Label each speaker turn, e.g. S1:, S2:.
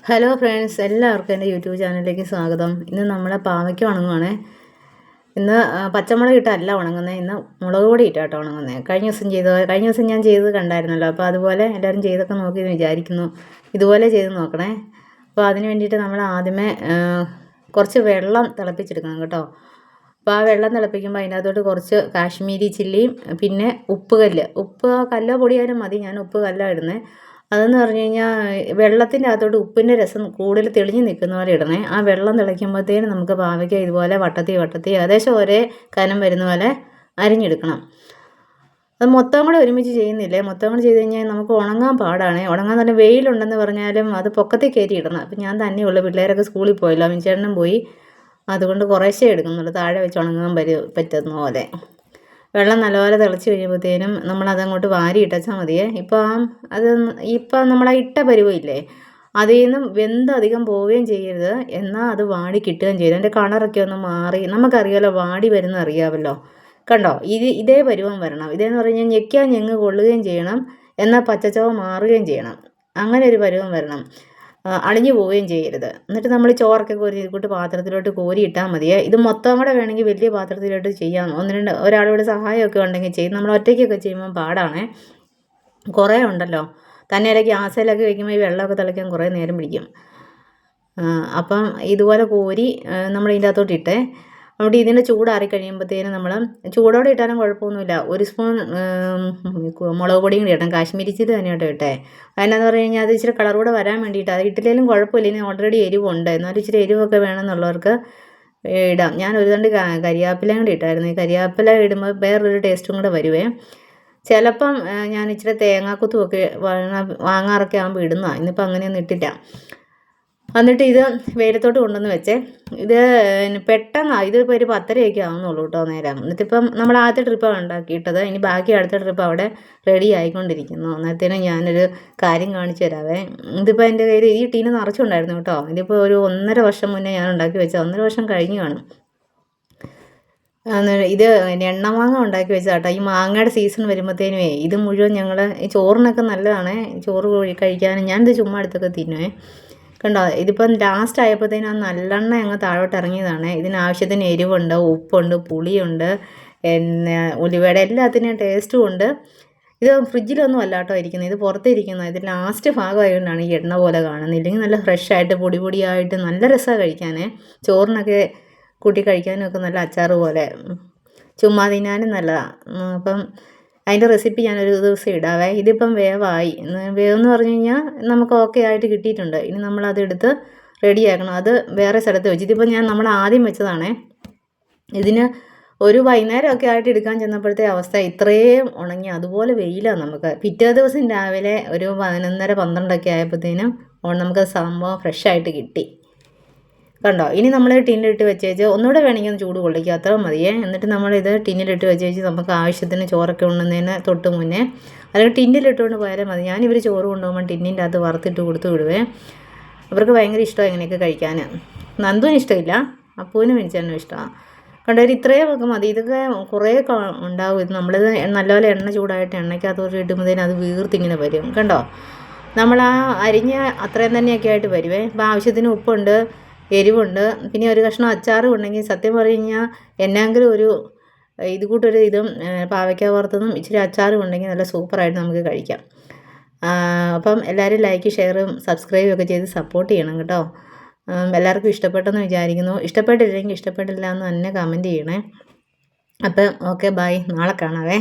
S1: Hello friends, എല്ലാവർക്കും എൻ്റെ YouTube ചാനലിലേക്ക് സ്വാഗതം. ഇന്ന് നമ്മളെ പാവയ്ക്ക ഉണങ്ങുവാണ്. ഇന്ന് പച്ചമുളക് ഇട്ടല്ല ഉണങ്ങുന്നത്, ഇന്ന് മുളക് പൊടി ഇട്ടാട്ടോ ഉണങ്ങുന്നത്. കഴിഞ്ഞ ദിവസം ഞാൻ ചെയ്തത് കണ്ടായിരുന്നല്ലോ. അപ്പോൾ അതുപോലെ എല്ലാവരും ചെയ്തൊക്കെ നോക്കിയെന്ന് വിചാരിക്കുന്നു. ഇതുപോലെ ചെയ്ത് നോക്കണേ. അപ്പോൾ അതിന് വേണ്ടിയിട്ട് നമ്മൾ ആദ്യമേ കുറച്ച് വെള്ളം തിളപ്പിച്ചെടുക്കണം കേട്ടോ. അപ്പോൾ ആ വെള്ളം തിളപ്പിക്കുമ്പോൾ അതിനകത്തോട്ട് കുറച്ച് കാശ്മീരി ചില്ലിയും പിന്നെ ഉപ്പ് കല്ലോ പൊടിയായാലും മതി. ഞാൻ ഉപ്പ് കല്ലാണ് ഇടുന്നത്. അതെന്ന് പറഞ്ഞു കഴിഞ്ഞാൽ വെള്ളത്തിൻ്റെ അകത്തോട്ട് ഉപ്പിൻ്റെ രസം കൂടുതൽ തെളിഞ്ഞ് നിൽക്കുന്ന പോലെ ഇടണേ. ആ വെള്ളം തിളയ്ക്കുമ്പോഴത്തേനും നമുക്ക് പാവയ്ക്ക ഇതുപോലെ വട്ടത്തി ഏകദേശം ഒരേ കനം വരുന്ന പോലെ അരിഞ്ഞെടുക്കണം. അത് മൊത്തം കൂടെ ഒരുമിച്ച് ചെയ്യുന്നില്ലേ. മൊത്തം കൂടെ ചെയ്ത് കഴിഞ്ഞാൽ നമുക്ക് ഉണങ്ങാൻ പാടാണ്. ഉണങ്ങാൻ തന്നെ വെയിലുണ്ടെന്ന് പറഞ്ഞാലും അത് പൊക്കത്തിൽ കയറ്റി ഇടണം. അപ്പം ഞാൻ തന്നെയുള്ളൂ, പിള്ളേരൊക്കെ സ്കൂളിൽ പോയല്ലോ, മിച്ചേട്ടനും പോയി. അതുകൊണ്ട് കുറേശ്ശേ എടുക്കുന്നുള്ളൂ, താഴെ വെച്ച് ഉണങ്ങാൻ പറ്റുന്ന പോലെ. വെള്ളം നല്ലപോലെ തിളച്ച് കഴിയുമ്പോഴത്തേനും നമ്മളതങ്ങോട്ട് വാരി ഇട്ടാൽ മതിയേ. ഇപ്പം നമ്മളാ ഇട്ട പരുവമില്ലേ, അതിൽ നിന്നും അധികം പോവുകയും ചെയ്യരുത്, എന്നാൽ അത് വാടി കിട്ടുകയും ചെയ്യും. അതിൻ്റെ കളറൊക്കെ ഒന്ന് മാറി, നമുക്കറിയാമല്ലോ വാടി വരുന്ന അറിയാമല്ലോ. കണ്ടോ, ഇതേ പരുവം വരണം. ഇതേന്ന് പറഞ്ഞാൽ ഞെക്കിയാൽ ഞെങ്ങ് കൊള്ളുകയും ചെയ്യണം, എന്നാൽ പച്ചച്ചവ മാറുകയും ചെയ്യണം. അങ്ങനെ ഒരു പരുവം വരണം. അളിഞ്ഞു പോവുകയും ചെയ്യരുത്. എന്നിട്ട് നമ്മൾ ചോറൊക്കെ കോരി കൂട്ട് പാത്രത്തിലോട്ട് കോരി ഇട്ടാൽ മതിയേ. ഇത് മൊത്തം കൂടെ വേണമെങ്കിൽ വലിയ പാത്രത്തിലോട്ട് ചെയ്യാം. ഒരാളുടെ സഹായമൊക്കെ ഉണ്ടെങ്കിൽ ചെയ്യും. നമ്മൾ ഒറ്റയ്ക്കൊക്കെ ചെയ്യുമ്പോൾ പാടാണേ, കുറേ ഉണ്ടല്ലോ. തന്നെ ഗ്യാസിലൊക്കെ വയ്ക്കുമ്പോൾ ഈ വെള്ളമൊക്കെ തിളയ്ക്കാൻ കുറേ നേരം പിടിക്കും. അപ്പം ഇതുപോലെ കോരി നമ്മൾ ഇതിൻ്റെ അകത്തോട്ട് ഇട്ടേ. അവിടെ ഇതിൻ്റെ ചൂടാറി കഴിയുമ്പോഴത്തേനും നമ്മൾ ചൂടോടെ ഇട്ടാലും കുഴപ്പമൊന്നുമില്ല. 1 സ്പൂൺ മുളക് പൊടിയും കൂടി ഇടണം. കാശ്മീരി ചില്ലി തന്നെ കേട്ടോ ഇട്ടേ. അതിനെന്ന് പറഞ്ഞു കഴിഞ്ഞാൽ അത് ഇച്ചിരി കളർ കൂടെ വരാൻ വേണ്ടിയിട്ട്. അത് ഇട്ടില്ലെങ്കിലും കുഴപ്പമില്ല, ഇനി ഓൾറെഡി എരിവുണ്ട്. എന്നാലും ഇച്ചിരി എരിവൊക്കെ വേണമെന്നുള്ളവർക്ക് ഇടാം. ഞാൻ ഒരു തണ്ട് കരിയാപ്പിലയും കൂടി ഇട്ടായിരുന്നു. ഈ കരിയാപ്പില ഇടുമ്പോൾ വേറൊരു ടേസ്റ്റും കൂടെ വരുവേ. ചിലപ്പം ഞാൻ ഇച്ചിരി തേങ്ങാക്കുത്തുമൊക്കെ വാങ്ങാറൊക്കെ ആകുമ്പോൾ ഇടുന്നതാണ്. ഇന്നിപ്പോൾ അങ്ങനെയൊന്നും ഇട്ടില്ല. എന്നിട്ട് ഇത് വെയിലത്തോട്ട് കൊണ്ടുവന്ന് വെച്ചേ. ഇത് പെട്ടെന്നാണ്, ഇതിപ്പോൾ ഒരു 10:30 ആവുന്നുള്ളൂ കേട്ടോ നേരം. എന്നിട്ടിപ്പം നമ്മൾ ആദ്യത്തെ ട്രിപ്പാണ് ഉണ്ടാക്കിയിട്ടത്. ഇനി ബാക്കി അടുത്ത ട്രിപ്പ് അവിടെ റെഡി ആയിക്കൊണ്ടിരിക്കുന്നു. അന്നേരത്തേനും ഞാനൊരു കാര്യം കാണിച്ചു തരാവേ. ഇതിപ്പോൾ എൻ്റെ കയ്യിൽ ഈ ടീന് നിറച്ചുണ്ടായിരുന്നു കേട്ടോ. ഇതിപ്പോൾ ഒരു 1.5 വർഷം മുന്നേ ഞാൻ ഉണ്ടാക്കി വെച്ചത്. 1.5 വർഷം കഴിഞ്ഞ് കാണും. ഇത് എണ്ണമാങ്ങ ഉണ്ടാക്കി വെച്ചതാ കേട്ടോ. ഈ മാങ്ങയുടെ സീസൺ വരുമ്പോഴത്തേനുമേ ഇത് മുഴുവൻ ഞങ്ങൾ ഈ ചോറിനൊക്കെ നല്ലതാണ്. ചോറ് കഴിക്കാനും ഞാനിത് ചുമ്മാ എടുത്തൊക്കെ തിന്നുവേ. കണ്ടോ, ഇതിപ്പം ലാസ്റ്റ് ആയപ്പോഴത്തേനും ആ നല്ലെണ്ണ അങ്ങ് താഴോട്ട് ഇറങ്ങിയതാണ്. ഇതിനാവശ്യത്തിന് എരിവുണ്ട്, ഉപ്പുണ്ട്, പുളിയുണ്ട്, പിന്നെ ഉലുവയുടെ എല്ലാത്തിനും ടേസ്റ്റും ഉണ്ട്. ഇത് ഫ്രിഡ്ജിലൊന്നും അല്ല കേട്ടോ ഇരിക്കുന്നത്, ഇത് പുറത്തിരിക്കുന്നത്. ഇത് ലാസ്റ്റ് ഭാഗമായതുകൊണ്ടാണ് ഈ എണ്ണ പോലെ കാണുന്നത്. ഇല്ലെങ്കിൽ നല്ല ഫ്രഷായിട്ട് പൊടിയായിട്ട് നല്ല രസമാണ് കഴിക്കാൻ. ചോറിനൊക്കെ കൂട്ടി കഴിക്കാനും ഒക്കെ നല്ല അച്ചാറ് പോലെ, ചുമ്മാ തിന്നാനും നല്ലതാണ്. അപ്പം അതിൻ്റെ റെസിപ്പി ഞാനൊരു ദിവസം ഇടാവേ. ഇതിപ്പം വേവായി. വേവെന്ന് പറഞ്ഞു കഴിഞ്ഞാൽ നമുക്ക് ഓക്കെ ആയിട്ട് കിട്ടിയിട്ടുണ്ട്. ഇനി നമ്മളതെടുത്ത് റെഡിയാക്കണം. അത് വേറെ സ്ഥലത്ത് വെച്ച്, ഇതിപ്പോൾ നമ്മൾ ആദ്യം വെച്ചതാണേ. ഇതിന് ഒരു വൈകുന്നേരമൊക്കെ ആയിട്ട് എടുക്കാൻ ചെന്നപ്പോഴത്തെ അവസ്ഥ ഇത്രയും ഉണങ്ങി. അതുപോലെ വെയിലാണ് നമുക്ക്. പിറ്റേ ദിവസം രാവിലെ ഒരു 11:30 12 ആയപ്പോഴത്തേനും നമുക്ക് സംഭവം ഫ്രഷായിട്ട് കിട്ടി. കണ്ടോ, ഇനി നമ്മൾ ടിന്നിലിട്ട് വെച്ചേച്ച് ഒന്നുകൂടെ വേണമെങ്കിൽ ഒന്ന് ചൂട് കൊള്ളിക്കുക, അത്ര മതിയേ. എന്നിട്ട് നമ്മളിത് ടിന്നിലിട്ട് വെച്ചേച്ച് നമുക്ക് ആവശ്യത്തിന് ചോറൊക്കെ ഉണ്ണുന്നതിന് തൊട്ട് മുന്നേ അല്ലെങ്കിൽ ടിന്നിലിട്ടുകൊണ്ട് പോയാലും മതി. ഞാനിവർ ചോറ് കൊണ്ടുപോകുമ്പോൾ ടിന്നിൻ്റെ അകത്ത് വറുത്തിട്ട് കൊടുത്തു വിടുവേ. അവർക്ക് ഭയങ്കര ഇഷ്ടമാണ് ഇങ്ങനെയൊക്കെ കഴിക്കാൻ. നന്ദുവിന് ഇഷ്ടമില്ല, അപ്പൂവിനും മിനിച്ചേട്ടനും ഇഷ്ടമാണ്. കണ്ടവർ ഇത്രയും ഒക്കെ മതി. ഇതൊക്കെ കുറേ ഉണ്ടാവും. ഇത് നമ്മളിത് നല്ലപോലെ എണ്ണ ചൂടായിട്ട് എണ്ണയ്ക്കകത്തോട്ട് ഇടുമ്പോഴത്തേനും അത് വീർത്തിങ്ങനെ വരും. കണ്ടോ, നമ്മൾ ആ അരിഞ്ഞ അത്രയും തന്നെയൊക്കെ ആയിട്ട് വരുവേ. അപ്പോൾ ആവശ്യത്തിന് ഉപ്പുണ്ട്, എരിവുണ്ട്, പിന്നെ ഒരു കഷ്ണം അച്ചാറും ഉണ്ടെങ്കിൽ സത്യം പറഞ്ഞു കഴിഞ്ഞാൽ എന്നെങ്കിലും ഇത് കൂട്ടൊരു ഇതും പാവയ്ക്ക വറുത്തതും ഇച്ചിരി അച്ചാറും ഉണ്ടെങ്കിൽ നല്ല സൂപ്പറായിട്ട് നമുക്ക് കഴിക്കാം. അപ്പം എല്ലാവരും ലൈക്ക്, ഷെയറും സബ്സ്ക്രൈബും ഒക്കെ ചെയ്ത് സപ്പോർട്ട് ചെയ്യണം കേട്ടോ. എല്ലാവർക്കും ഇഷ്ടപ്പെട്ടെന്ന് വിചാരിക്കുന്നു. ഇഷ്ടപ്പെട്ടില്ലെങ്കിൽ ഇഷ്ടപ്പെട്ടില്ല എന്ന് തന്നെ കമൻറ്റ് ചെയ്യണേ. അപ്പം ഓക്കെ, ബൈ, നാളെ കാണാവേ.